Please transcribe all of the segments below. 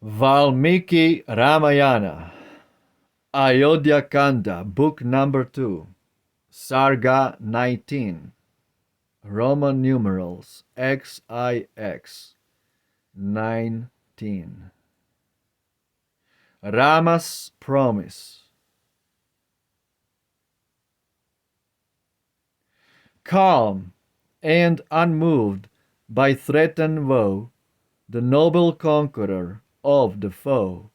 Valmiki Ramayana, Ayodhya Kanda, Book Number 2, Sarga 19, Roman numerals XIX 19. Rama's Promise. Calm and unmoved by threatened woe, the noble conqueror of the foe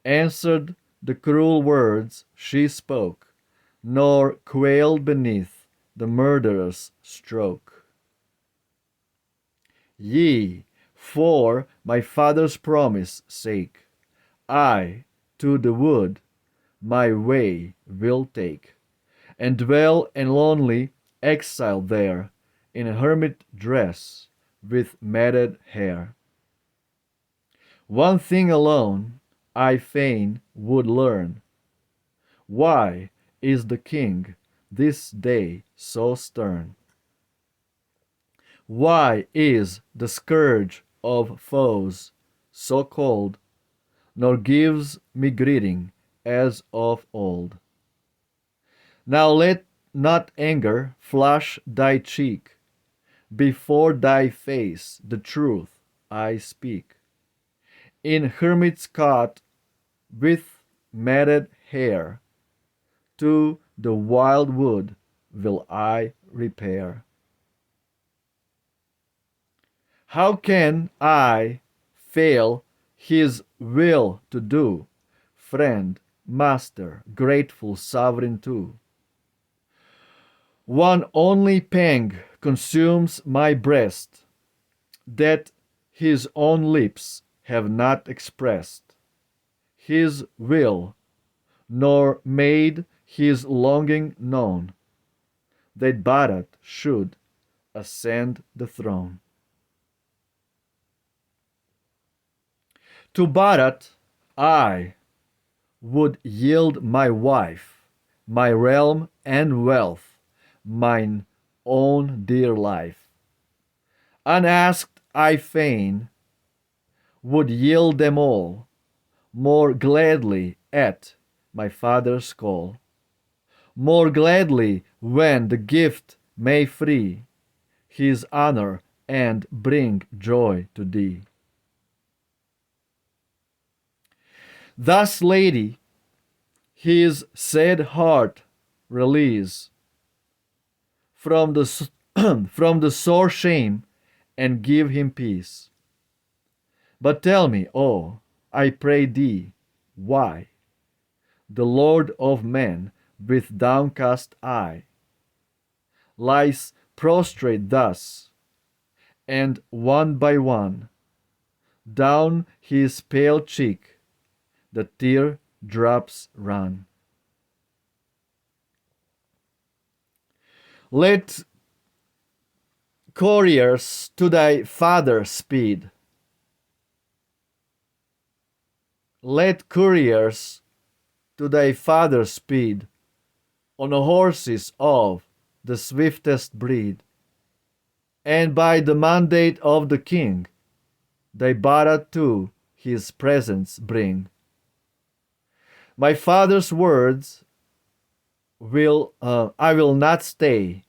answered the cruel words she spoke, nor quailed beneath the murderous stroke. Yea, for my father's promise sake, I to the wood my way will take, and dwell in lonely exile there, in a hermit dress, with matted hair. One thing alone I fain would learn: why is the king this day so stern? Why is the scourge of foes so cold, nor gives me greeting as of old? Now let not anger flush thy cheek, before thy face the truth I speak. In hermit's cot with matted hair, to the wild wood will I repair. How can I fail his will to do, friend, master, grateful sovereign too? One only pang consumes my breast, that his own lips have not expressed his will, nor made his longing known, that Bharat should ascend the throne. To Bharat I would yield my wife, my realm and wealth, mine own dear life. Unasked I fain would yield them all, more gladly at my father's call, more gladly when the gift may free his honor and bring joy to thee. Thus, lady, his sad heart release from the from the sore shame, and give him peace. But tell me, oh, I pray thee, why the Lord of men with downcast eye lies prostrate thus, and one by one down his pale cheek the tear drops run. Let couriers to thy father speed. Let couriers to thy father speed, on horses of the swiftest breed, and by the mandate of the king, thy Bharat to his presence bring. My father's words I will not stay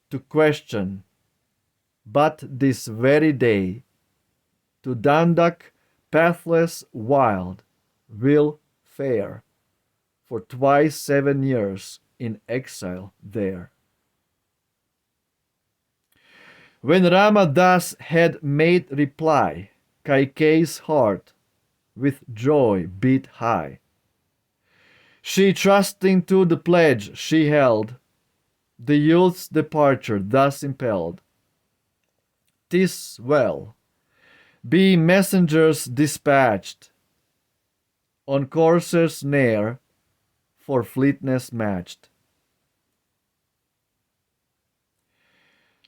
to question, but this very day to Dandak pathless wild will fare, for twice 7 years in exile there. When Rama thus had made reply, Kaikeyi's heart with joy beat high. She, trusting to the pledge she held, the youth's departure thus impelled. "'Tis well. Be messengers dispatched, on coursers ne'er for fleetness matched,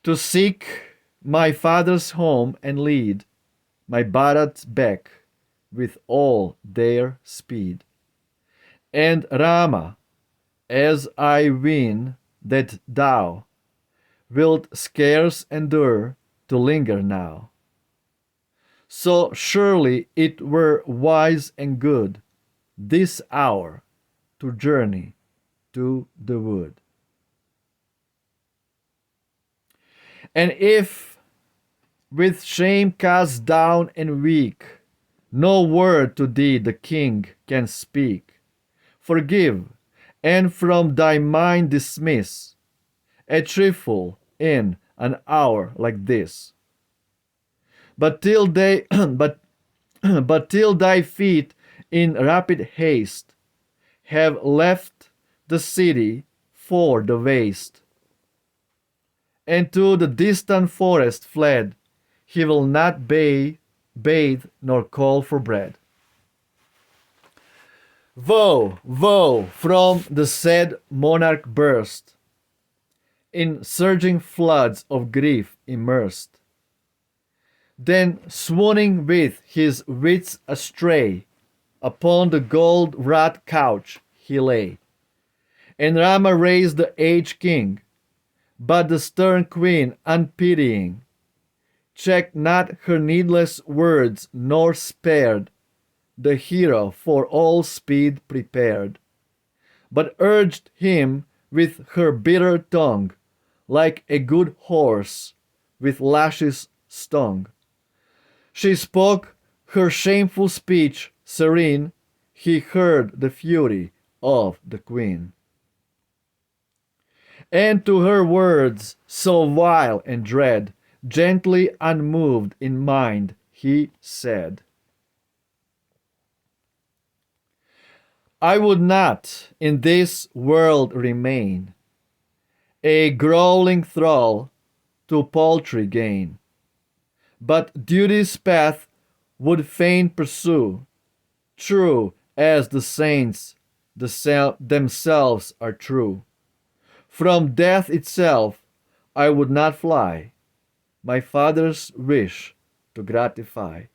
to seek my father's home and lead my Bharat back with all their speed. And Rama, as I ween that thou wilt scarce endure to linger now, So surely it were wise and good this hour to journey to the wood. And if with shame cast down and weak, no word to thee the king can speak, forgive, and from thy mind dismiss a trifle in an hour like this. But till they but till thy feet in rapid haste have left the city for the waste, and to the distant forest fled, he will not bathe nor call for bread. Woe, woe, from the sad monarch burst, in surging floods of grief immersed. Then, swooning with his wits astray, upon the gold-wrought couch he lay. And Rama raised the aged king, but the stern queen, unpitying, checked not her needless words, nor spared the hero for all speed prepared, but urged him with her bitter tongue, like a good horse with lashes stung. She spoke her shameful speech serene, he heard the fury of the queen. And to her words, so vile and dread, gently unmoved in mind, he said, I would not in this world remain, a growling thrall to paltry gain, but duty's path would fain pursue, true as the saints themselves are true. From death itself I would not fly, my Father's wish to gratify.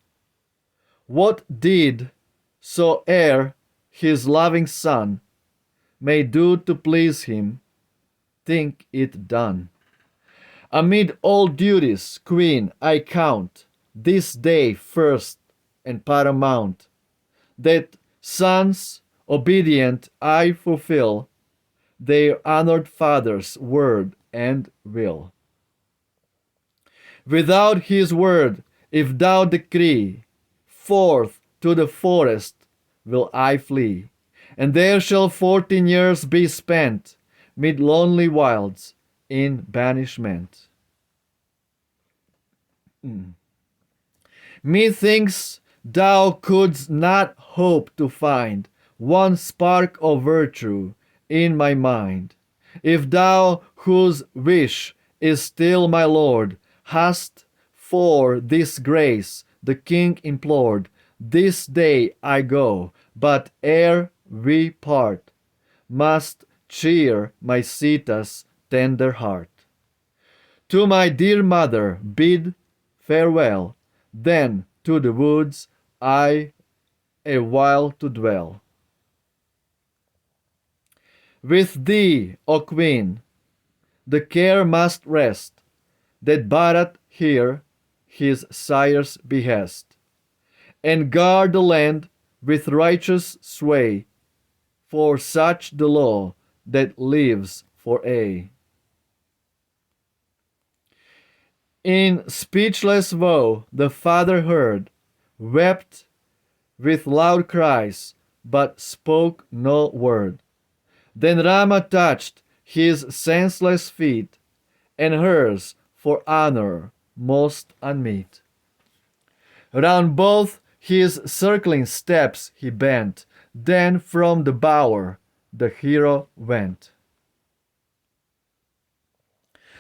What deed soe'er his loving Son may do to please him, think it done. Amid all duties, Queen, I count this day first and paramount, that sons obedient I fulfill their honored father's word and will. Without his word, if thou decree, forth to the forest will I flee, and there shall 14 years be spent mid lonely wilds in banishment. Methinks thou couldst not hope to find one spark of virtue in my mind, if thou, whose wish is still my lord, hast for this grace the king implored. This day I go, but ere we part, must cheer my Sita's tender heart. To my dear mother bid farewell, then to the woods I a while to dwell. With thee, O Queen, the care must rest, that Bharat hear his sire's behest, and guard the land with righteous sway, for such the law that lives for aye. In speechless woe the father heard, wept with loud cries, but spoke no word. Then Rama touched his senseless feet, and hers for honor most unmeet. Round both his circling steps he bent, then from the bower the hero went.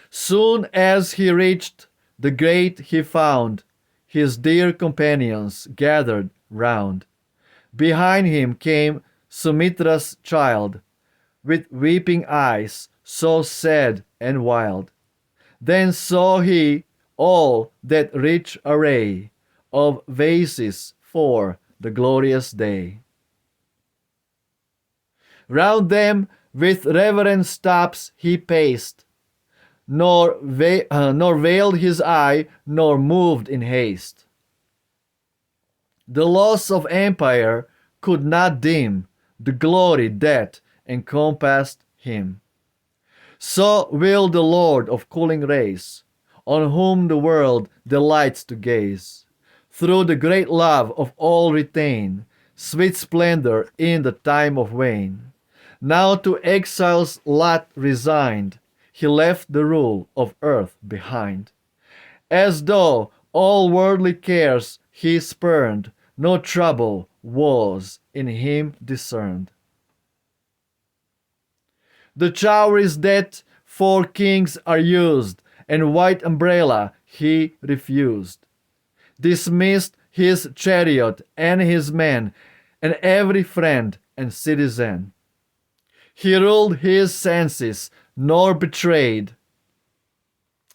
Soon as he reached the gate he found his dear companions gathered round. Behind him came Sumitra's child, with weeping eyes so sad and wild. Then saw he all that rich array of vases for the glorious day. Round them with reverent steps he paced, nor veiled his eye, nor moved in haste. The loss of empire could not dim the glory that encompassed him. So will the Lord of cooling race, on whom the world delights to gaze, through the great love of all retain sweet splendor in the time of wane. Now to exile's lot resigned, he left the rule of earth behind. As though all worldly cares he spurned, no trouble was in him discerned. The chowries that for kings are used, and white umbrella he refused. Dismissed his chariot and his men, and every friend and citizen. He ruled his senses, nor betrayed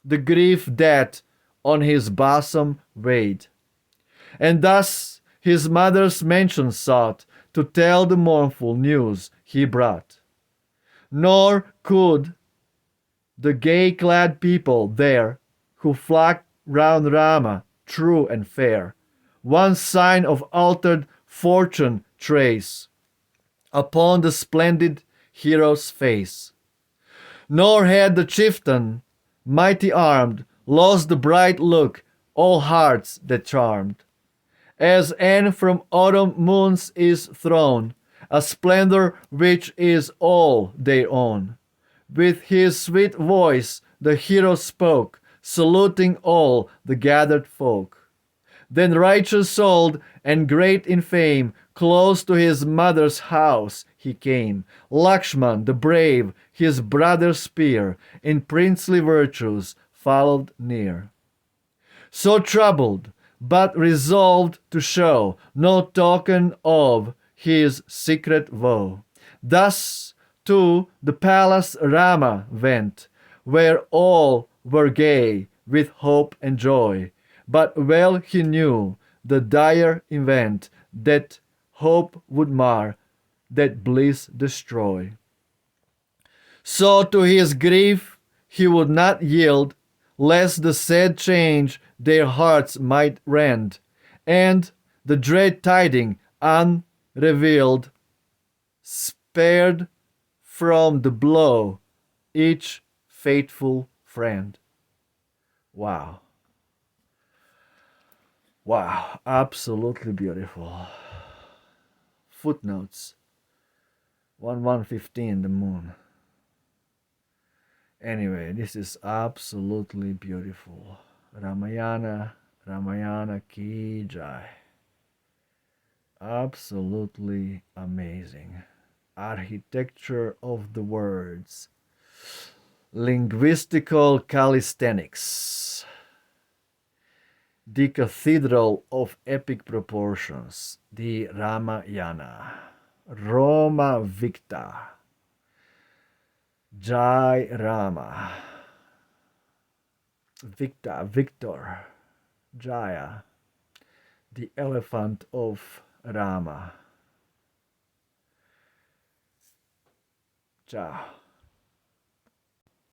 the grief that on his bosom weighed. And thus his mother's mansion sought to tell the mournful news he brought. Nor could the gay-clad people there, who flocked round Rama, true and fair, one sign of altered fortune trace upon the splendid hero's face. Nor had the chieftain, mighty armed, lost the bright look all hearts that charmed. As and from autumn moons is thrown a splendor which is all their own. With his sweet voice the hero spoke, saluting all the gathered folk. Then righteous souled and great in fame, close to his mother's house he came. Lakshman the brave, his brother's spear, in princely virtues followed near. So troubled, but resolved to show no token of his secret woe. Thus to the palace Rama went, where all were gay with hope and joy. But well he knew the dire event that hope would mar, that bliss destroy. So to his grief he would not yield, lest the sad change their hearts might rend, and the dread tiding unrevealed spared from the blow each faithful friend. Wow. Wow, absolutely beautiful. Footnotes 1115, the moon. Anyway, this is absolutely beautiful. Ramayana, Ramayana ki jai. Absolutely amazing. Architecture of the words. Linguistical calisthenics. The cathedral of epic proportions. The Ramayana. Roma Victa. Jai Rama. Victor. Jaya. The elephant of Rama. Ciao.